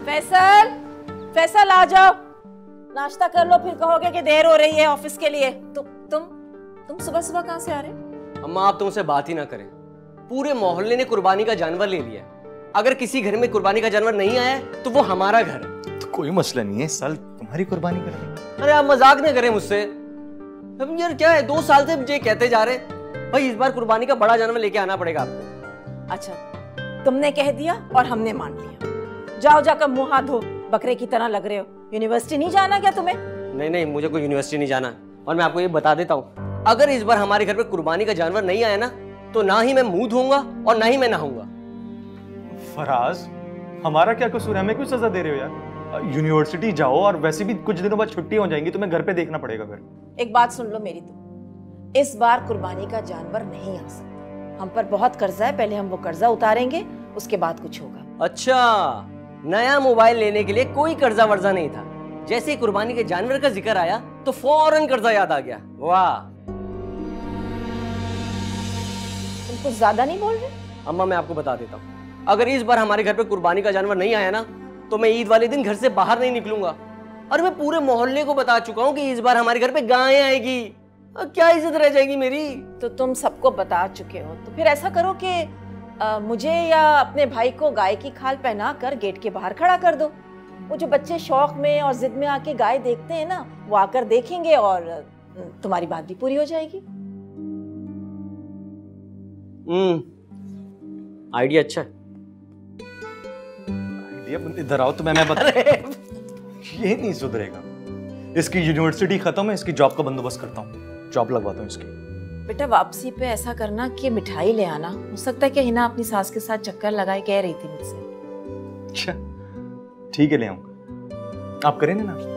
फैसल, फैसल आ जाओ, नाश्ता कर लो, फिर कहोगे कि देर हो रही है ऑफिस के लिए। तुम सुबह सुबह कहाँ से आ रहे? अम्मा आप तुमसे बात ही ना करें, पूरे मोहल्ले ने कुर्बानी का जानवर ले लिया। अगर किसी घर में कुर्बानी का जानवर नहीं आया तो वो हमारा घर है। तो कोई मसला नहीं है, साल तुम्हारी कुर्बानी कर देंगे। अरे आप मजाक ना करें मुझसे। अब यार क्या है, 2 साल से मुझे कहते जा रहे भाई इस बार कुर्बानी का बड़ा जानवर लेके आना पड़ेगा आपको। अच्छा, तुमने कह दिया और हमने मान लिया। जाओ जाकर मुंह हाथ धो, बकरे की तरह लग रहे हो। यूनिवर्सिटी नहीं जाना क्या तुम्हें? नहीं, मुझे कोई यूनिवर्सिटी नहीं जाना। और मैं आपको ये बता देता हूँ, अगर इस बार हमारे घर पे कुर्बानी का जानवर नहीं आया ना तो ना ही मैं मुंह धोऊंगा और ना ही मैं नहाऊंगा। फराज, हमारा क्या कसूर है? हमें क्यों सजा दे रहे हो यार? यूनिवर्सिटी जाओ, और वैसे भी कुछ दिनों बाद छुट्टी हो जाएंगी, तुम्हें घर पे देखना पड़ेगा फिर। एक बात सुन लो मेरी, तुम इस बार कुर्बानी का जानवर नहीं आ सकता। हम पर बहुत कर्जा है, पहले हम वो कर्जा उतारेंगे, उसके बाद कुछ होगा। अच्छा, नया मोबाइल लेने के लिए कोई कर्जा वर्जा नहीं था, जैसे ही कुर्बानी के जानवर का जिक्र आया तो फौरन कर्जा याद आ गया। वाह, तुम कुछ ज्यादा नहीं बोल रहे? अम्मा मैं आपको बता देता हूँ, अगर इस बार हमारे घर पे कुर्बानी का जानवर नहीं आया ना तो मैं ईद वाले दिन घर से बाहर नहीं निकलूंगा। और मैं पूरे मोहल्ले को बता चुका हूँ कि इस बार हमारे घर पे गाय आएगी। क्या इज्जत रह जाएगी मेरी? तो तुम सबको बता चुके हो, तो फिर ऐसा करो कि मुझे या अपने भाई को गाय की खाल पहना कर गेट के बाहर खड़ा कर दो। वो जो बच्चे शौक में और जिद में आके गाय देखते हैं ना, वो आकर देखेंगे और तुम्हारी बात भी पूरी हो जाएगी। आइडिया अच्छा है। आइडिया, इधर आओ तो मैं बता। ये नहीं सुधरेगा, इसकी यूनिवर्सिटी खत्म है, इसकी जॉब का बंदोबस्त करता हूँ, जॉब लगवाता हूँ इसकी। बेटा वापसी पे ऐसा करना कि मिठाई ले आना। हो सकता है कि हिना अपनी सास के साथ चक्कर लगाए, कह रही थी मुझसे। अच्छा ठीक है, ले आऊंगा। आप करें ना नाश्ता?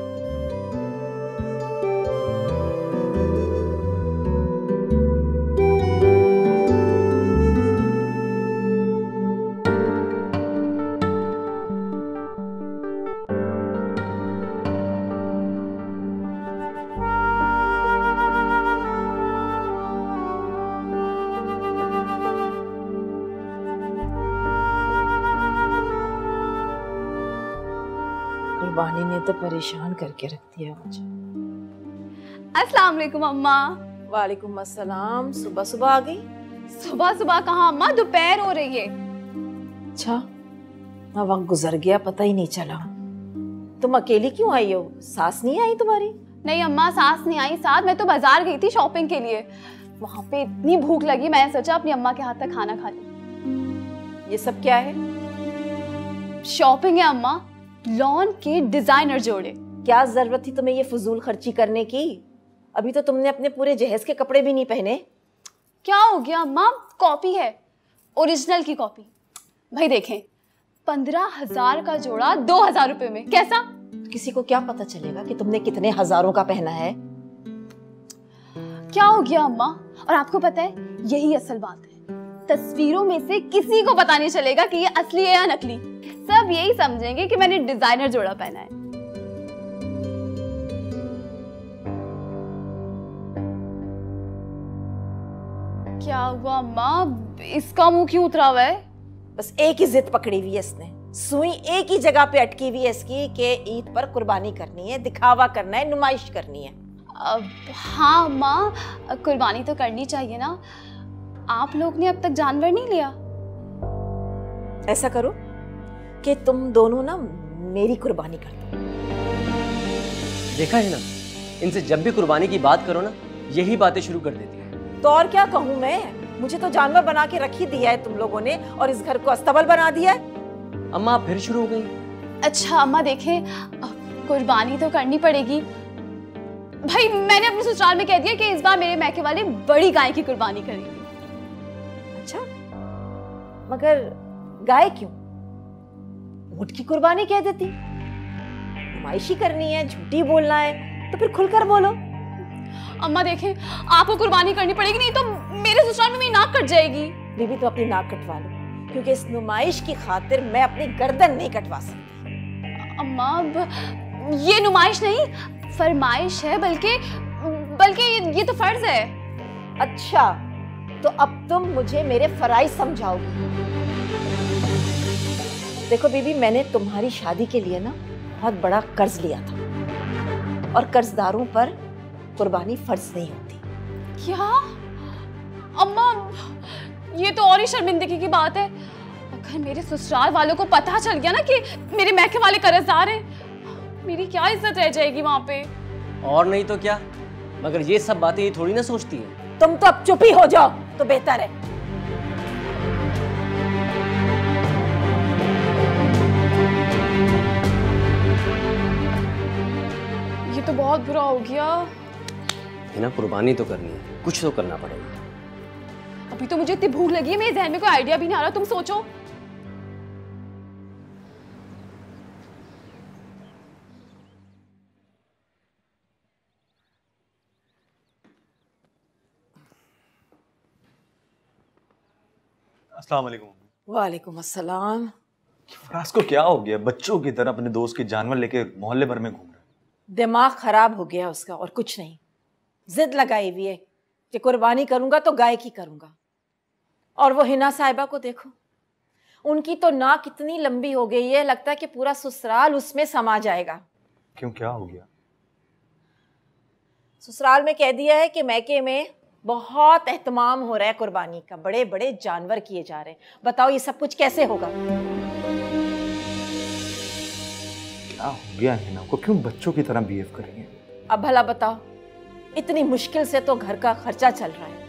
कुर्बानी ने तो परेशान करके रख दिया मुझे। अस्सलाम वालेकुम अम्मा। वालेकुम अस्सलाम। सुबह सुबह आ गई? सुबह सुबह कहाँ अम्मा, दोपहर हो रही है। अच्छा, ना वक्त गुजर गया पता ही नहीं चला। तुम अकेली क्यों आई हो? सास नहीं आई तुम्हारी? नहीं अम्मा, सास नहीं आई साथ। मैं तो बाजार गई थी शॉपिंग के लिए, वहां पे इतनी भूख लगी, मैंने सोचा अपनी अम्मा के हाथ का खाना खा लूं। ये सब क्या है? शॉपिंग है अम्मा, लॉन के डिजाइनर जोड़े। क्या जरूरत थी तुम्हें ये फजूल खर्ची करने की? अभी तो तुमने अपने पूरे जहेज के कपड़े भी नहीं पहने। क्या हो गया अम्मा, कॉपी है, ओरिजिनल की कॉपी। भाई देखें, 15,000 का जोड़ा 2,000 रुपए में, कैसा? किसी को क्या पता चलेगा कि तुमने कितने हजारों का पहना है? क्या हो गया अम्मा? और आपको पता है यही असल बात है, तस्वीरों में से किसी को पता नहीं चलेगा कि ये असली है या नकली। सब यही समझेंगे कि मैंने डिजाइनर जोड़ा पहना है। क्या हुआ अम्मा, इसका मुंह क्यों उतरा हुआ है? बस एक ही जिद पकड़ी हुई है इसने, सुई एक ही जगह पे अटकी हुई है इसकी कि ईद पर कुर्बानी करनी है, दिखावा करना है, नुमाइश करनी है। हाँ अम्मा, कुर्बानी तो करनी चाहिए ना। आप लोग ने अब तक जानवर नहीं लिया? ऐसा करो कि तुम दोनों ना मेरी कुर्बानी कर दो। देखा है ना, इनसे जब भी कुर्बानी की बात करो ना यही बातें शुरू कर देती है। तो और क्या कहूँ मैं, मुझे तो जानवर बना के रख ही दिया है तुम लोगों ने और इस घर को अस्तबल बना दिया है। अम्मा आप फिर शुरू हो गई। अच्छा अम्मा देखें, कुर्बानी तो करनी पड़ेगी। भाई मैंने अपने ससुराल में कह दिया कि इस बार मेरे मैके वाले बड़ी गाय की कुर्बानी करेंगे। अच्छा, मगर गाय क्यों? ऊंट की कुर्बानी कह देती। नुमाइशी करनी है, झूठी बोलना है तो फिर खुलकर बोलो। अम्मा देखें, आपको कुर्बानी करनी पड़ेगी, नहीं तो मेरे ससुराल में मेरी नाक कट जाएगी। बीबी तो अपनी नाक कटवा लो, क्योंकि इस नुमाइश की खातिर मैं अपनी गर्दन नहीं कटवा सकती। अम्मा ये नुमाइश नहीं, फरमाइश है, बल्कि ये तो फर्ज है। अच्छा, तो अब तुम मुझे मेरे फराइज समझाओगी। देखो बीबी, मैंने तुम्हारी शादी के लिए ना बहुत बड़ा कर्ज लिया था और कर्जदारों पर कुर्बानी फर्ज नहीं होती। क्या अम्मा, ये तो और ही शर्मिंदगी की बात है। अगर मेरे ससुराल वालों को पता चल गया ना कि मेरे मैके वाले कर्जदार हैं, मेरी क्या इज्जत रह जाएगी वहां पे। और नहीं तो क्या, मगर ये सब बातें ये थोड़ी ना सोचती है। तुम तो अब चुप ही हो जाओ तो बेहतर है। ये तो बहुत बुरा हो गया। है ना, कुर्बानी तो करनी है, कुछ तो करना पड़ेगा। अभी तो मुझे इतनी भूख लगी है, मेरे जहन में कोई आइडिया भी नहीं आ रहा। तुम सोचो। अस्सलाम वालेकुम। वालेकुम अस्सलाम। फराज को क्या हो गया? बच्चों की तरह अपने दोस्त के जानवर लेके मोहल्ले भर में घूम रहे। दिमाग खराब हो गया उसका और कुछ नहीं। जिद लगाई हुई है कि कुर्बानी करूंगा तो गाय की करूंगा। और वो हिना साहिबा को देखो, उनकी तो नाक इतनी लंबी हो गई है, लगता है कि पूरा ससुराल उसमें समा जाएगा। क्यों, क्या हो गया? ससुराल में कह दिया है कि मैके में बहुत एहतमाम हो रहा है कुर्बानी का, बड़े बड़े जानवर किए जा रहे हैं। बताओ ये सब कुछ कैसे होगा? क्या हो गया हिना को? क्यों बच्चों की तरह बिहेव कर रही है? अब भला बताओ, इतनी मुश्किल से तो घर का खर्चा चल रहा है।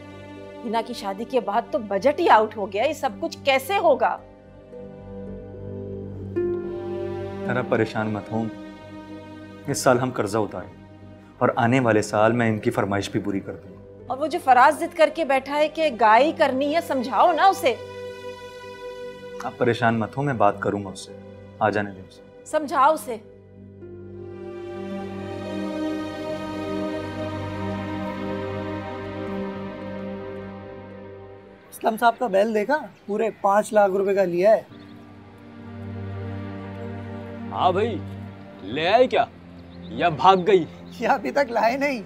हिना की शादी के बाद तो बजट ही आउट हो गया। ये सब कुछ कैसे होगा? तेरा परेशान मत हो, इस साल हम कर्जा उतारें और आने वाले साल मैं इनकी फरमाइश भी पूरी कर दूंगा। और वो जो फराज जिद करके बैठा है कि गाय ही करनी है, समझाओ ना उसे। आप परेशान मत हो, मैं बात करूंगा उससे। आ जाने दे उसे। समझाओ उसे। असलम साहब का बैल देखा? पूरे 5 लाख रुपए का लिया है। हाँ भाई, ले आए क्या या भाग गई? ये अभी तक लाए नहीं।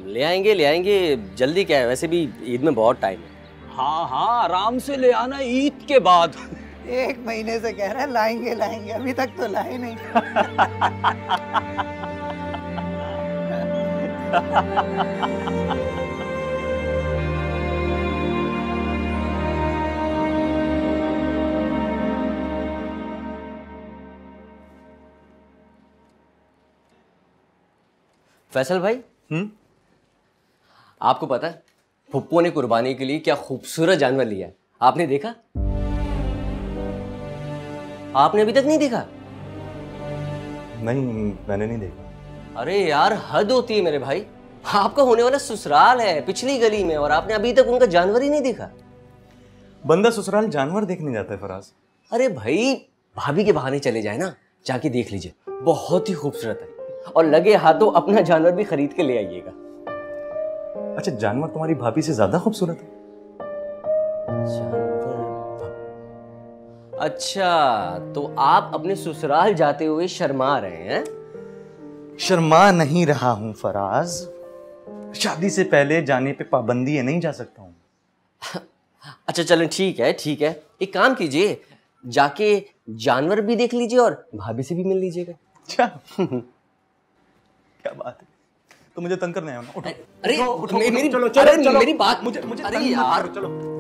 ले आएंगे, जल्दी क्या है, वैसे भी ईद में बहुत टाइम है। हाँ हाँ, आराम से ले आना ईद के बाद। 1 महीने से कह रहे हैं लाएंगे लाएंगे, अभी तक तो लाए नहीं। फैसल भाई, आपको पता है फुप्पो ने कुर्बानी के लिए क्या खूबसूरत जानवर लिया है? आपने देखा? आपने अभी तक नहीं देखा? नहीं, मैंने नहीं देखा। अरे यार, हद होती है मेरे भाई। आपका होने वाला ससुराल है पिछली गली में और आपने अभी तक उनका जानवर ही नहीं देखा। बंदा ससुराल जानवर देखने जाता है फराज। अरे भाई, भाभी के बहाने चले जाए ना, जाके देख लीजिए, बहुत ही खूबसूरत है। और लगे हाथों अपना जानवर भी खरीद के ले आइएगा। अच्छा, जानवर तुम्हारी भाभी से ज्यादा खूबसूरत है? अच्छा, तो आप अपने ससुराल जाते हुए शर्मा रहे हैं? शर्मा नहीं रहा हूं फराज, शादी से पहले जाने पे पाबंदी है, नहीं जा सकता हूं। अच्छा चलें, ठीक है, एक काम कीजिए, जाके जानवर भी देख लीजिए और भाभी से भी मिल लीजिएगा। अच्छा क्या बात है, तो मुझे तंग करने आया ना? उठो। अरे उठो, मेरी चलो, अरे चलो। मेरी बात, मुझे अरे तंग मत यार, करो, चलो।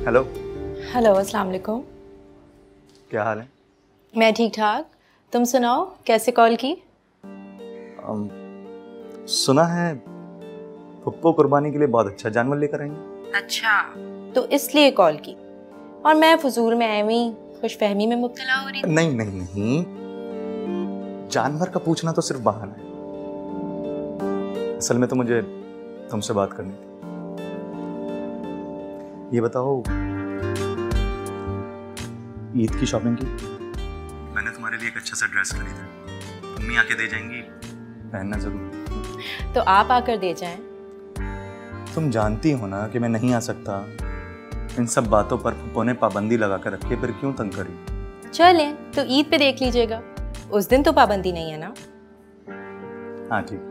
हेलो। हेलो, अस्सलाम वालेकुम। क्या हाल है? मैं ठीक ठाक, तुम सुनाओ, कैसे कॉल की? सुना है पप्पो कुर्बानी के लिए बहुत अच्छा जानवर लेकर आएंगे। अच्छा, तो इसलिए कॉल की? और मैं फजूल में एवी खुशफहमी में मुब्तला हो रही? नहीं नहीं नहीं, जानवर का पूछना तो सिर्फ बहाना है, असल में तो मुझे तुमसे बात करनी थी। ये बताओ, ईद की शॉपिंग की? मैंने तुम्हारे लिए एक अच्छा सा ड्रेस खरीदा है, मम्मी आके दे जाएंगी, पहनना जरूर। तो आप आकर दे जाएं। तुम जानती हो ना कि मैं नहीं आ सकता। इन सब बातों पर फुप्पो ने पाबंदी लगा कर रखी है, फिर क्यों तंग करी? चलें तो ईद पे देख लीजिएगा, उस दिन तो पाबंदी नहीं है ना। हाँ ठीक।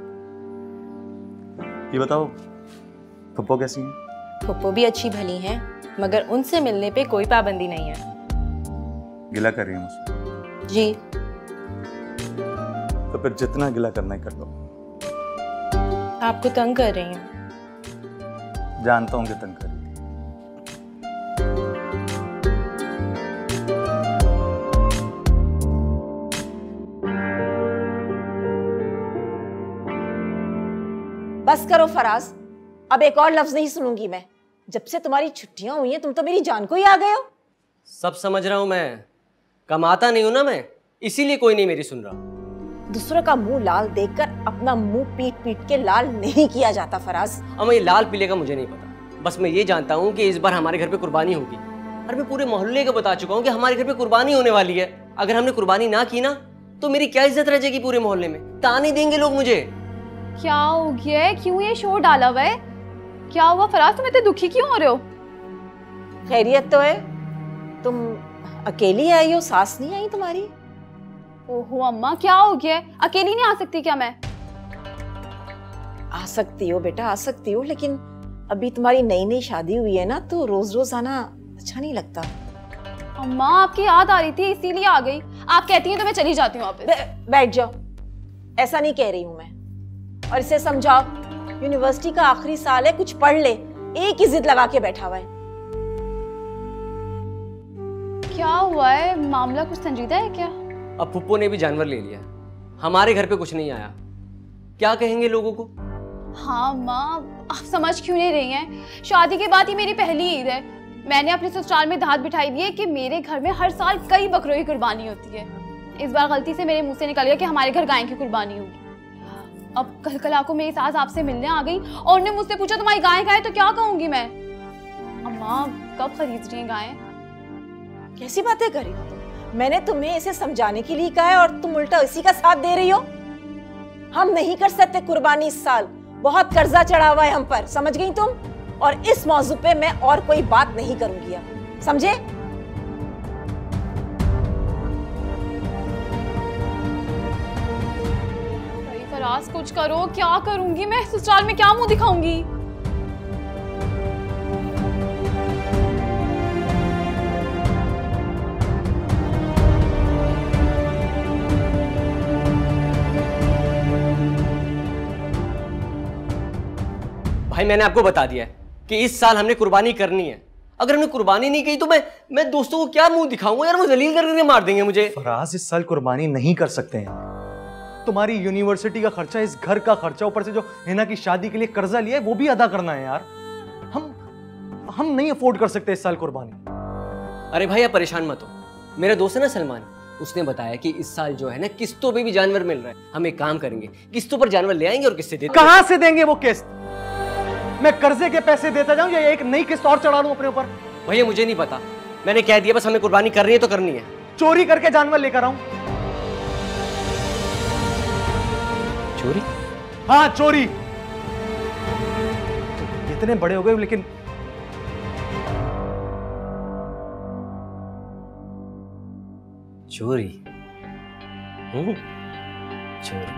ये बताओ फुप्पो कैसी हैं? फुप्पो भी अच्छी भली हैं, मगर उनसे मिलने पे कोई पाबंदी नहीं है। गिला कर रही है मुझसे? जी। तो फिर जितना गिला करना है कर लो। आपको तंग कर रही हूँ। जानता हूँ कि तंग कर रही थी। बस करो फराज, अब एक और लफ्ज नहीं सुनूंगी मैं। जब से तुम्हारी छुट्टियां हुई हैं तुम तो मेरी जान को ही आ गए हो। सब समझ रहा हूं मैं, कमाता नहीं हूं ना मैं, इसीलिए कोई नहीं मेरी सुन रहा। दूसरों का मुंह लाल देखकर अपना मुंह पीट पीट के लाल नहीं किया जाता फराज। अब ये लाल पीले का मुझे नहीं पता, बस मैं ये जानता हूँ कि इस बार हमारे घर पे कुर्बानी होगी। और मैं पूरे मोहल्ले को बता चुका हूँ कि हमारे घर पे कुर्बानी होने वाली है। अगर हमने कुर्बानी ना की ना तो मेरी क्या इज्जत रह जाएगी पूरे मोहल्ले में, ताने देंगे लोग मुझे। क्या हो गया है? क्यों ये शोर डाला हुआ है? क्या हुआ फराज, तुम इतने दुखी क्यों हो रहे हो? खैरियत तो है? तुम अकेली आई हो, सास नहीं आई तुम्हारी? ओहो अम्मा, क्या हो गया है? अकेली नहीं आ सकती क्या मैं? आ सकती हो बेटा, आ सकती हो, लेकिन अभी तुम्हारी नई नई शादी हुई है ना, तो रोज रोज आना अच्छा नहीं लगता। अम्मा आपकी याद आ रही थी इसीलिए आ गई। आप कहती हैं तो मैं चली जाती हूँ वापस। बैठ जाओ, ऐसा नहीं कह रही हूँ मैं। और इसे समझाओ, यूनिवर्सिटी का आखिरी साल है, कुछ पढ़ ले। एक ही जिद लगा के बैठा हुआ है। क्या हुआ है? मामला कुछ संजीदा है क्या? अब फुप्पो ने भी जानवर ले लिया, हमारे घर पे कुछ नहीं आया, क्या कहेंगे लोगों को? हाँ माँ, आप समझ क्यों नहीं रही हैं? शादी के बाद ये मेरी पहली ईद है। मैंने अपने ससुराल में धात बिठाई हुई है कि मेरे घर में हर साल कई बकरों की कुर्बानी होती है। इस बार गलती से मेरे मुंह से निकल गया कि हमारे घर गाय की कुर्बानी होगी। अब कल को मेरी सास आपसे मिलने आ गई और उन्होंने मुझसे पूछा तुम्हारी गाय कहाँ है, तो क्या कहूंगी मैं? अम्मा कब खरीद रही हैं गाय? कैसी बातें कर रही हो तुम? मैंने तुम्हें इसे समझाने के लिए कहा है और तुम उल्टा इसी का साथ दे रही हो। हम नहीं कर सकते कुर्बानी इस साल, बहुत कर्जा चढ़ा हुआ है हम पर, समझ गई तुम? और इस मौजू पे मैं और कोई बात नहीं करूंगी अब, समझे? फराज कुछ करो, क्या करूंगी मैं? ससुराल में क्या मुंह दिखाऊंगी? भाई मैंने आपको बता दिया है कि इस साल हमने कुर्बानी करनी है। अगर हमने कुर्बानी नहीं की तो मैं दोस्तों को क्या मुंह दिखाऊंगा यार, वो जलील करके मार देंगे मुझे। फराज इस साल कुर्बानी नहीं कर सकते हैं। तुम्हारी यूनिवर्सिटी का खर्चा, इस घर का खर्चा, ऊपर से जो हिना की शादी के लिए कर्जा लिया है वो भी अदा करना है यार। हम नहीं अफोर्ड कर सकते इस साल कुर्बानी। अरे भाई आप परेशान मत हो, मेरा दोस्त है ना सलमान, उसने बताया कि इस साल जो है ना किस्तों पे भी जानवर मिल रहा है। हम एक काम करेंगे, किस्तों पर जानवर ले आएंगे और किस्तें देंगे। कहां से देंगे वो किस्त? मैं कर्जे के पैसे देता जाऊं या एक नई किस्त और चढ़ा लूं अपने ऊपर? भैया मुझे नहीं पता, मैंने कह दिया बस हमें कुर्बानी करनी है तो करनी है। चोरी करके जानवर लेकर आऊं? चोरी? हाँ चोरी। इतने बड़े हो गए लेकिन चोरी? चोरी?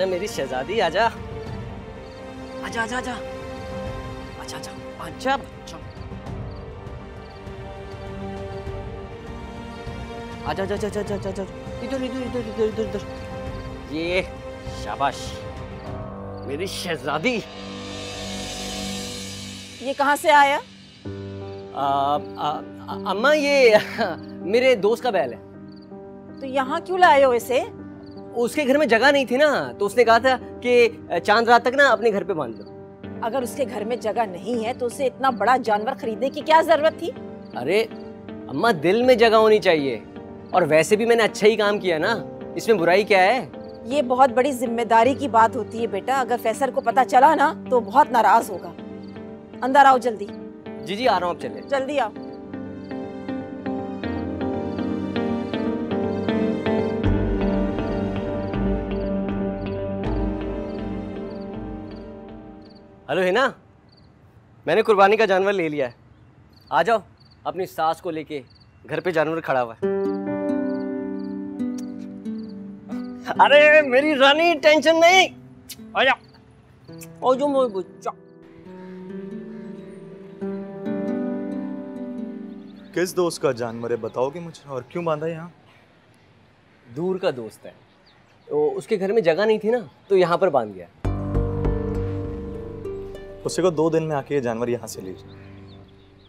आजा मेरी शहजादी, आजा आजा आजा आजा आजा आजा आजा बच्चा, आजा आजा आजा आजा आजा, इधर इधर इधर इधर इधर इधर, ये शाबाश मेरी शहजादी। ये कहाँ से आया? अम्मा ये मेरे दोस्त का बैल है। तो यहाँ क्यों लाए हो इसे? उसके घर में जगह नहीं थी ना, तो उसने कहा था कि चांद रात तक ना अपने घर पे बांध दो। अगर उसके घर में जगह नहीं है तो उसे इतना बड़ा जानवर खरीदने की क्या जरूरत थी? अरे अम्मा दिल में जगह होनी चाहिए, और वैसे भी मैंने अच्छा ही काम किया ना, इसमें बुराई क्या है? ये बहुत बड़ी जिम्मेदारी की बात होती है बेटा, अगर फैसल को पता चला ना तो बहुत नाराज होगा। अंदर आओ जल्दी। जी जी आ रहा हूँ, आप चले। जल्दी आओ। हेलो हिना, मैंने कुर्बानी का जानवर ले लिया है, आ जाओ। अपनी सास को लेके घर पे जानवर खड़ा हुआ है। अरे मेरी रानी टेंशन नहीं, आ जा। ओ जो मोर बच्चा। किस दोस्त का जानवर है बताओगे मुझे, और क्यों बांधा यहाँ? दूर का दोस्त है, तो उसके घर में जगह नहीं थी ना, तो यहाँ पर बांध गया। उसे को 2 दिन में आके ये जानवर यहाँ से लीजिए।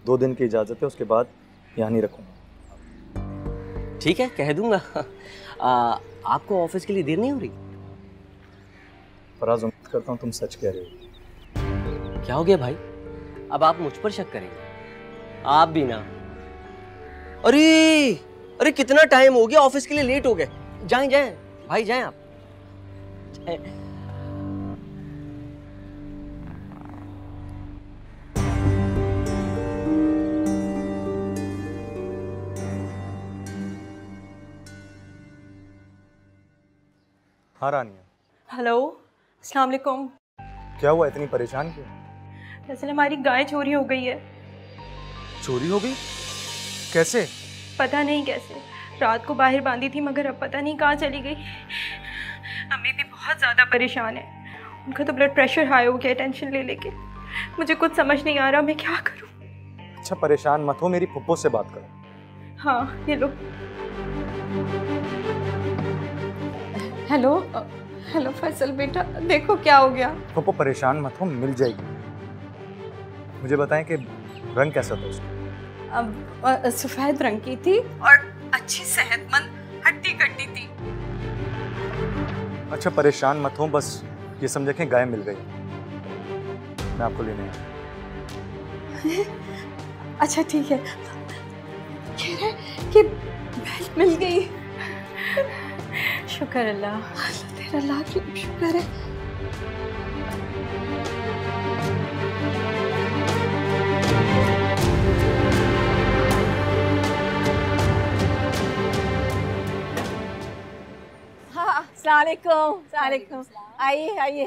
2 दिन की इजाजत है, उसके बाद यहाँ नहीं रखूंगा। ठीक है, कह दूंगा। आपको ऑफिस के लिए देर नहीं हो रही? फराज, उम्मीद करता हूँ तुम सच कह रहे हो। क्या हो गया भाई, अब आप मुझ पर शक करेंगे? आप भी ना। अरे अरे कितना टाइम हो गया, ऑफिस के लिए लेट हो गए। जाएं जाएं भाई, जाएं आप, जाएं। हाँ रानिया। हेलो, अस्सलाम वालेकुम। क्या हुआ, इतनी परेशान क्यों? दरअसल हमारी गाय चोरी हो गई है। चोरी हो गई? कैसे? पता नहीं कैसे, रात को बाहर बांधी थी मगर अब पता नहीं कहाँ चली गई। अम्मी भी बहुत ज़्यादा परेशान है, उनका तो ब्लड प्रेशर हाई हो गया टेंशन ले लेके। मुझे कुछ समझ नहीं आ रहा मैं क्या करूँ। अच्छा परेशान मत हो, मेरी फुप्पो से बात करो। हाँ ये लो। हेलो हेलो फैसल बेटा, देखो क्या हो गया। फुप्पो परेशान मत हो, मिल जाएगी। मुझे बताएं कि रंग कैसा था उसका? अब सफेद रंग की थी और अच्छी सेहतमंद हड्डी कट्टी थी। अच्छा परेशान मत हो, बस ये समझे कि गाय मिल गई, मैं आपको लेने आया। अच्छा ठीक है, कह रहे कि बैल मिल गई। शुक्र अल्लाह, तेरा लाख शुक्र है। अस्सलामुअलैकुम। आइए आइए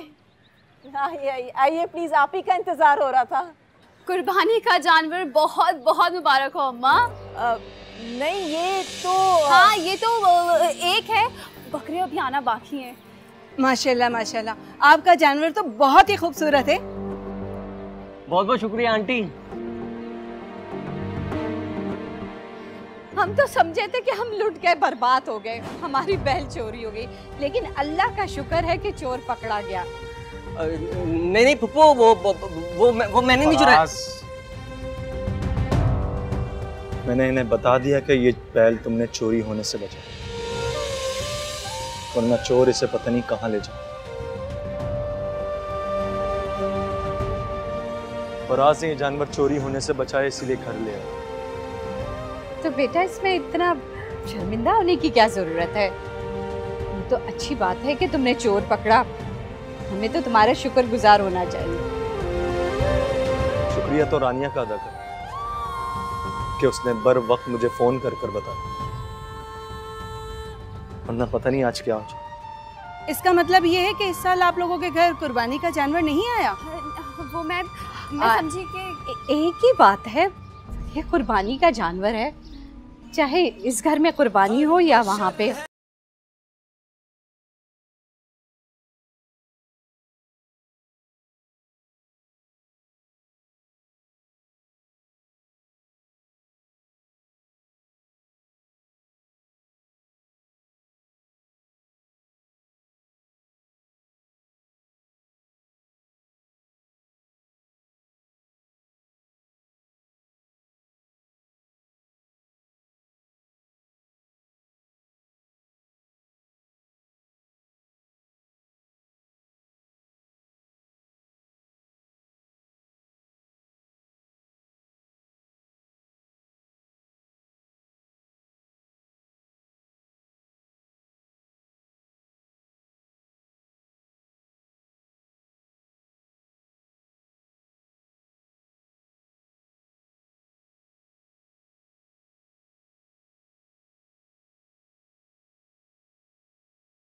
आइए आइए आइए प्लीज, आप ही का इंतजार हो रहा था। कुर्बानी का जानवर बहुत बहुत मुबारक हो अम्मा। नहीं ये तो हाँ ये तो एक है, बकरे अभी आना बाकी हैं। माशाल्लाह माशाल्लाह, आपका जानवर तो बहुत ही खूबसूरत है। बहुत बहुत शुक्रिया आंटी। हम तो समझे थे कि हम लुट गए, बर्बाद हो गए, हमारी बैल चोरी हो गई, लेकिन अल्लाह का शुक्र है कि चोर पकड़ा गया। नहीं नहीं पुप्पो, वो मैंने नहीं चुराया। मैंने इन्हें बता दिया कि ये बैल तुमने चोरी होने से बचा, वरना चोर इसे पता नहीं कहाँ ले जाए। और आज से ये जानवर चोरी होने से बचाए, इसीलिए घर ले आया। तो बेटा इसमें इतना शर्मिंदा होने की क्या जरूरत है? ये तो अच्छी बात है कि तुमने चोर पकड़ा, हमें तो तुम्हारा शुक्रगुजार होना चाहिए। शुक्रिया तो रानिया का अदा कर कि उसने बर वक्त मुझे फोन कर कर बताया, वरना पता नहीं आज क्या हो जाए। इसका मतलब ये है कि इस साल आप लोगों के घर कुर्बानी का जानवर नहीं आया? वो मैं समझी कि एक ही बात है, ये कुर्बानी का जानवर है, चाहे इस घर में कुर्बानी हो या वहाँ पे।